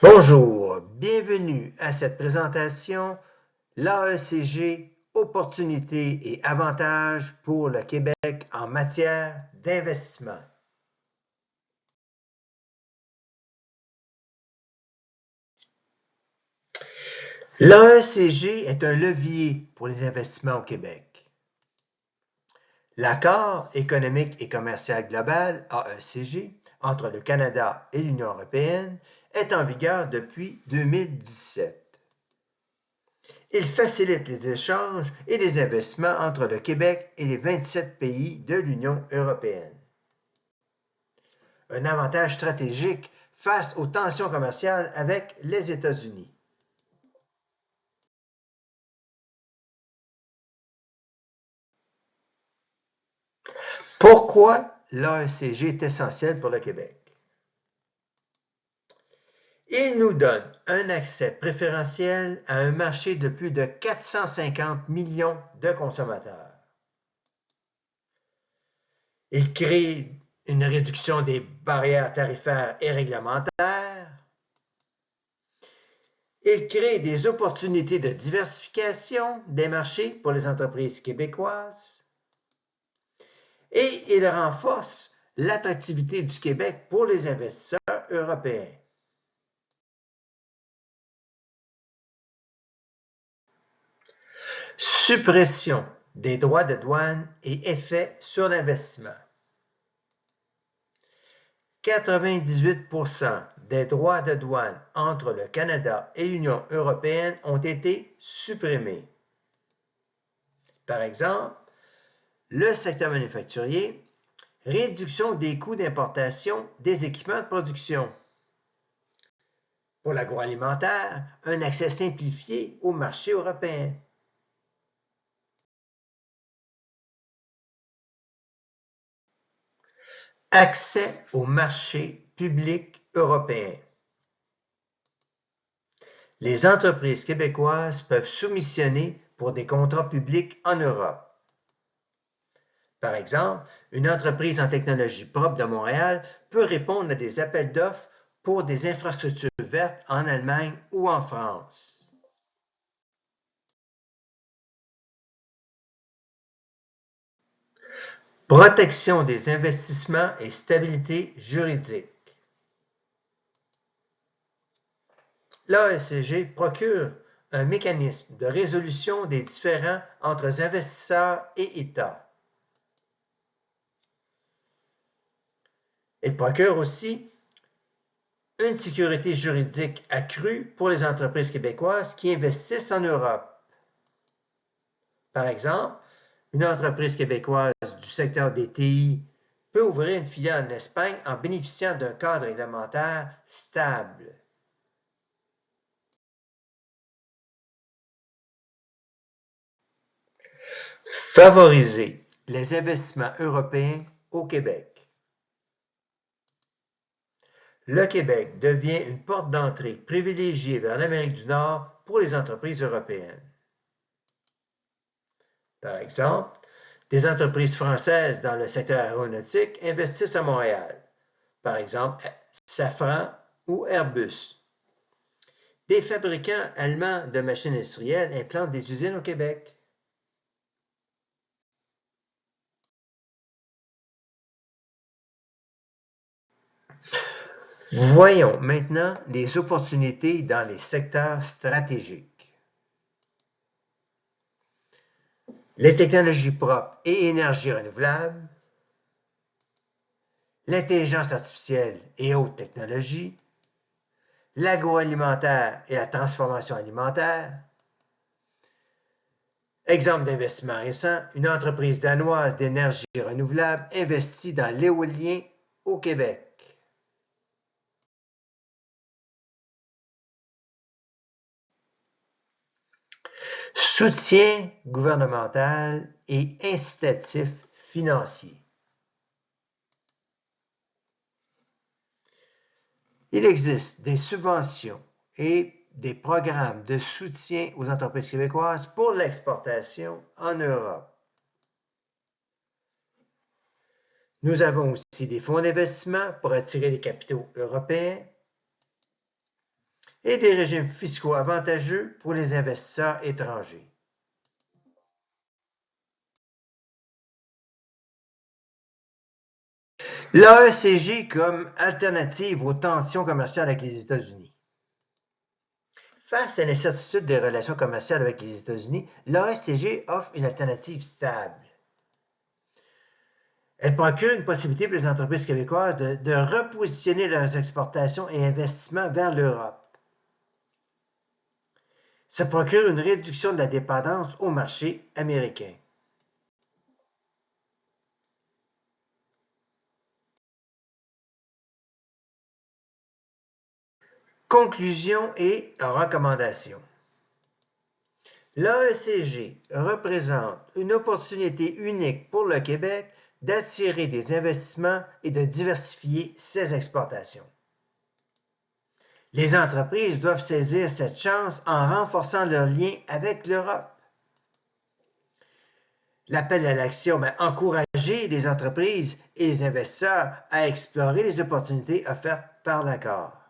Bonjour, bienvenue à cette présentation l'AECG, opportunités et avantages pour le Québec en matière d'investissement. L'AECG est un levier pour les investissements au Québec. L'accord économique et commercial global, AECG, entre le Canada et l'Union européenne est en vigueur depuis 2017. Il facilite les échanges et les investissements entre le Québec et les 27 pays de l'Union européenne. Un avantage stratégique face aux tensions commerciales avec les États-Unis. Pourquoi l'AECG est essentiel pour le Québec? Il nous donne un accès préférentiel à un marché de plus de 450 millions de consommateurs. Il crée une réduction des barrières tarifaires et réglementaires. Il crée des opportunités de diversification des marchés pour les entreprises québécoises. Et il renforce l'attractivité du Québec pour les investisseurs européens. Suppression des droits de douane et effet sur l'investissement. 98% des droits de douane entre le Canada et l'Union européenne ont été supprimés. Par exemple, le secteur manufacturier, réduction des coûts d'importation des équipements de production. Pour l'agroalimentaire, un accès simplifié au marché européen. Accès au marché public européen. Les entreprises québécoises peuvent soumissionner pour des contrats publics en Europe. Par exemple, une entreprise en technologie propre de Montréal peut répondre à des appels d'offres pour des infrastructures vertes en Allemagne ou en France. Protection des investissements et stabilité juridique. L'AECG procure un mécanisme de résolution des différends entre investisseurs et États. Elle procure aussi une sécurité juridique accrue pour les entreprises québécoises qui investissent en Europe. Par exemple, une entreprise québécoise du secteur des TI peut ouvrir une filiale en Espagne en bénéficiant d'un cadre réglementaire stable. Favoriser les investissements européens au Québec. Le Québec devient une porte d'entrée privilégiée vers l'Amérique du Nord pour les entreprises européennes. Par exemple, des entreprises françaises dans le secteur aéronautique investissent à Montréal. Par exemple, Safran ou Airbus. Des fabricants allemands de machines industrielles implantent des usines au Québec. Voyons maintenant les opportunités dans les secteurs stratégiques. Les technologies propres et énergies renouvelables, l'intelligence artificielle et hautes technologies, l'agroalimentaire et la transformation alimentaire. Exemple d'investissement récent, une entreprise danoise d'énergie renouvelable investit dans l'éolien au Québec. Soutien gouvernemental et incitatif financier. Il existe des subventions et des programmes de soutien aux entreprises québécoises pour l'exportation en Europe. Nous avons aussi des fonds d'investissement pour attirer les capitaux européens. et des régimes fiscaux avantageux pour les investisseurs étrangers. L'AECG comme alternative aux tensions commerciales avec les États-Unis. Face à l'incertitude des relations commerciales avec les États-Unis, l'AECG offre une alternative stable. Elle procure une possibilité pour les entreprises québécoises de repositionner leurs exportations et investissements vers l'Europe. Ça procure une réduction de la dépendance au marché américain. Conclusions et recommandations. L'AECG représente une opportunité unique pour le Québec d'attirer des investissements et de diversifier ses exportations. Les entreprises doivent saisir cette chance en renforçant leurs liens avec l'Europe. L'appel à l'action, encourager les entreprises et les investisseurs à explorer les opportunités offertes par l'accord.